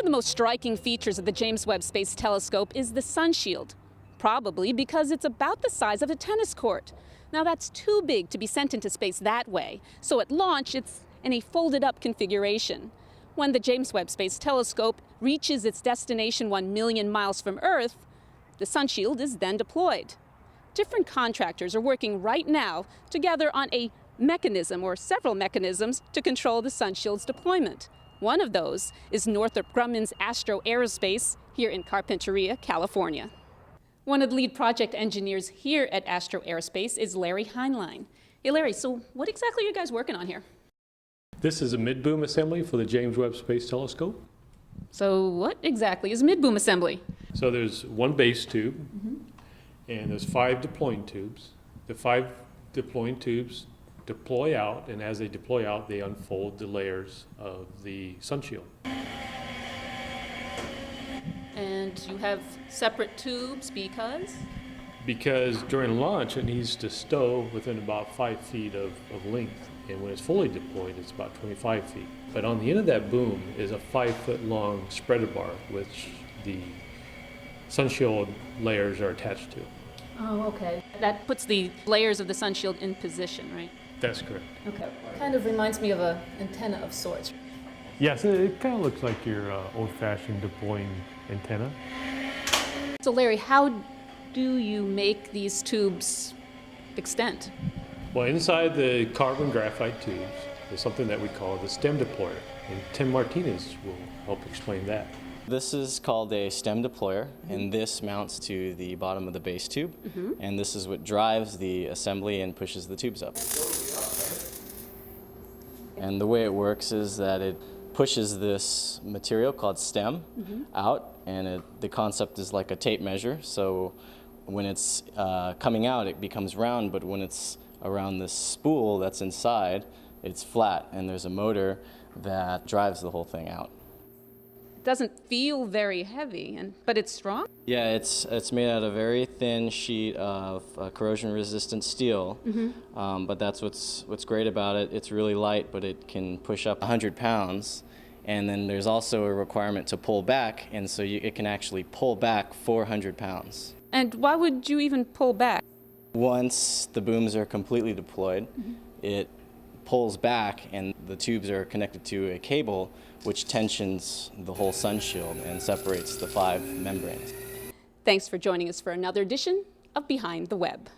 of the most striking features of the James Webb Space Telescope is the sunshield, probably because it's about the size of a tennis court. Now that's too big to be sent into space that way, so at launch it's in a folded-up configuration. When the James Webb Space Telescope reaches its destination 1 million miles from Earth, the sunshield is then deployed. Different contractors are working right now together on a mechanism or several mechanisms to control the sunshield's deployment. One of those is Northrop Grumman's Astro Aerospace here in Carpinteria, California. One of the lead project engineers here at Astro Aerospace is Larry Heinlein. Hey Larry, so what exactly are you guys working on here? This is a mid-boom assembly for the James Webb Space Telescope. So what exactly is mid-boom assembly? So there's one base tube, and there's 5 deploying tubes. The 5 deploying tubes deploy out, and as they deploy out, they unfold the layers of the sunshield. And you have separate tubes because? Because during launch, it needs to stow within about 5 feet of length, and when it's fully deployed, it's about 25 feet. But on the end of that boom is a 5-foot-long spreader bar, which the sunshield layers are attached to. Oh, okay. That puts the layers of the sunshield in position, right? That's correct. Okay. Kind of reminds me of an antenna of sorts. Yes, it kind of looks like your old-fashioned deploying antenna. So Larry, how do you make these tubes extend? Well, inside the carbon graphite tubes is something that we call the stem deployer, and Tim Martinez will help explain that. This is called a stem deployer, and this mounts to the bottom of the base tube, and this is what drives the assembly and pushes the tubes up. And the way it works is that it pushes this material called stem out, and the concept is like a tape measure, so when it's coming out it becomes round, but when it's around this spool that's inside, it's flat, and there's a motor that drives the whole thing out. It doesn't feel very heavy, but it's strong? Yeah, it's made out of a very thin sheet of corrosion-resistant steel, but that's what's great about it. It's really light, but it can push up 100 pounds, and then there's also a requirement to pull back, and so it can actually pull back 400 pounds. And why would you even pull back? Once the booms are completely deployed, it pulls back, and the tubes are connected to a cable which tensions the whole sunshield and separates the 5 membranes. Thanks for joining us for another edition of Behind the Web.